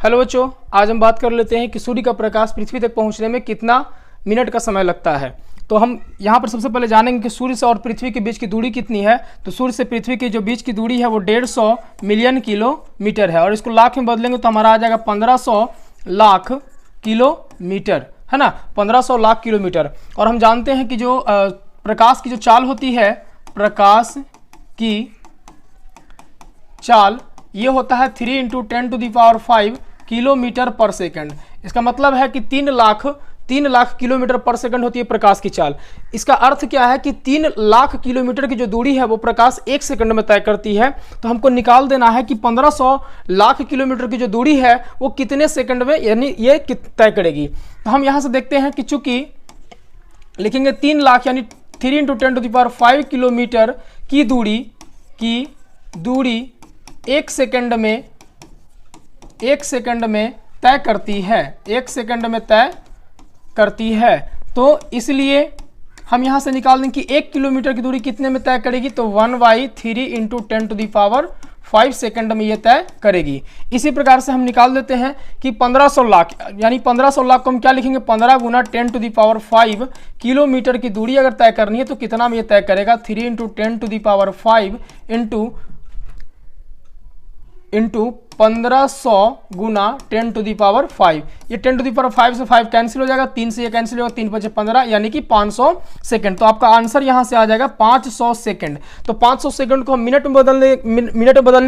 Hello बच्चों, आज हम बात कर लेते हैं कि सूर्य का प्रकाश पृथ्वी तक पहुंचने में कितना मिनट का समय लगता है। तो हम यहाँ पर सबसे पहले जानेंगे कि सूर्य से और पृथ्वी के बीच की दूरी कितनी है। तो सूर्य से पृथ्वी के जो बीच की दूरी है वो 150 मिलियन किलोमीटर है और इसको लाख में बदलेंगे तो हमारा आ जाएगा 1500 लाख किलोमीटर, है ना, 1500 लाख किलोमीटर। और हम जानते हैं कि जो प्रकाश की जो चाल होती है, प्रकाश की चाल ये होता है 3 × 10⁵ किलोमीटर पर सेकंड। इसका मतलब है कि 3 लाख किलोमीटर पर सेकंड होती है प्रकाश की चाल। इसका अर्थ क्या है कि 3 लाख किलोमीटर की जो दूरी है वो प्रकाश 1 सेकंड में तय करती है। तो हमको निकाल देना है कि 1500 लाख किलोमीटर की जो दूरी है वो कितने सेकंड में यानी ये तय करेगी। तो हम यहाँ से देखते हैं कि चूंकि लिखेंगे 3 लाख यानी 3 × 10⁵ किलोमीटर की दूरी 1 सेकंड में तय करती है, 1 सेकंड में तय करती है। तो इसलिए हम यहां से निकाल दें कि 1 किलोमीटर की दूरी कितने में तय करेगी, तो 1/3 × 10⁵ सेकंड में ये तय करेगी। इसी प्रकार से हम निकाल देते हैं कि 1500 लाख यानी 1500 लाख को हम क्या लिखेंगे, 15 × 10⁵ किलोमीटर की दूरी अगर तय करनी है तो कितना में ये तय करेगा, 3 × 10⁵ इंटू 1500 गुना 10⁵। ये 10⁵ से 5 कैंसिल हो जाएगा, 3 से ये कैंसिल होगा, 3 × 5 = 15 यानी कि 500 सेकंड। तो आपका आंसर यहाँ से आ जाएगा 500 सेकंड। तो 500 सेकंड को हम मिनट में बदलने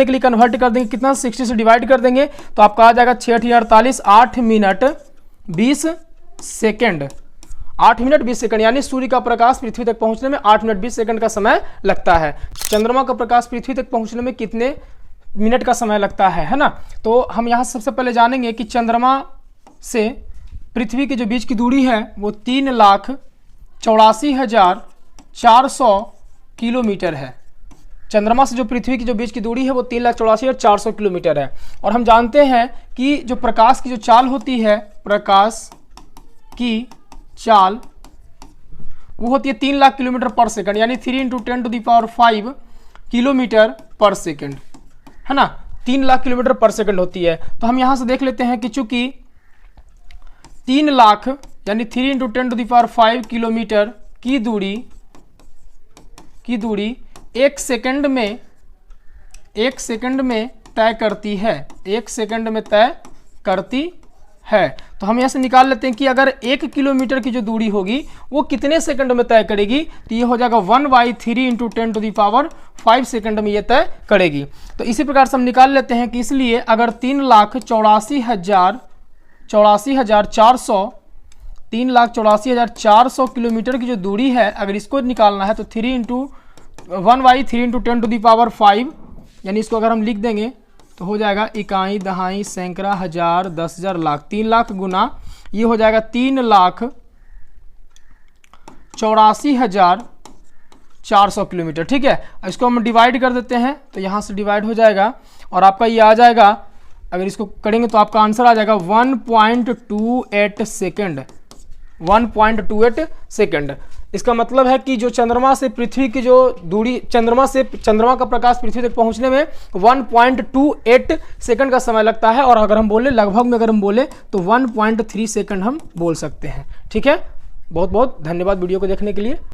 के लिए कन्वर्ट कर देंगे, कितना 60 से डिवाइड कर देंगे तो आपका आ जाएगा 6×48 8 मिनट 20 सेकंड। 8 मिनट 20 सेकंड यानी सूर्य का प्रकाश पृथ्वी तक पहुंचने में 8 मिनट 20 सेकंड का समय लगता है। चंद्रमा का प्रकाश पृथ्वी तक पहुंचने में कितने मिनट का समय लगता है ना। तो हम यहाँ सबसे पहले जानेंगे कि चंद्रमा से पृथ्वी के जो बीच की दूरी है वो 3,84,400 किलोमीटर है। चंद्रमा से जो पृथ्वी की जो बीच की दूरी है वो 3,84,400 किलोमीटर है। और हम जानते हैं कि जो प्रकाश की जो चाल होती है, प्रकाश की चाल वो होती है 3 लाख किलोमीटर पर सेकंड यानी 3 × 10⁵ किलोमीटर पर सेकंड, है ना, 3 लाख किलोमीटर पर सेकंड होती है। तो हम यहां से देख लेते हैं कि चूंकि 3 लाख यानी 3 × 10⁵ किलोमीटर की दूरी 1 सेकंड में तय करती है, 1 सेकंड में तय करती है। तो हम यहाँ से निकाल लेते हैं कि अगर 1 किलोमीटर की जो दूरी होगी वो कितने सेकंड में तय करेगी, तो ये हो जाएगा 1/3 × 10⁵ सेकंड में ये तय करेगी। तो इसी प्रकार से हम निकाल लेते हैं कि इसलिए अगर 3,84,400 किलोमीटर की जो दूरी है, अगर इसको निकालना है तो 1/3 × 10⁵ यानी इसको अगर हम लिख देंगे तो हो जाएगा इकाई, दहाई, सैकड़ा, हजार, 10,000, लाख। 3 लाख गुना ये हो जाएगा 3,84,400 किलोमीटर। ठीक है, इसको हम डिवाइड कर देते हैं तो यहाँ से डिवाइड हो जाएगा और आपका ये आ जाएगा, अगर इसको करेंगे तो आपका आंसर आ जाएगा 1.28 सेकंड, 1.28 सेकंड। इसका मतलब है कि जो चंद्रमा से पृथ्वी की जो दूरी, चंद्रमा का प्रकाश पृथ्वी तक पहुंचने में 1.28 सेकंड का समय लगता है। और अगर हम बोले लगभग में अगर हम बोले तो 1.3 सेकंड हम बोल सकते हैं। ठीक है, बहुत बहुत धन्यवाद वीडियो को देखने के लिए।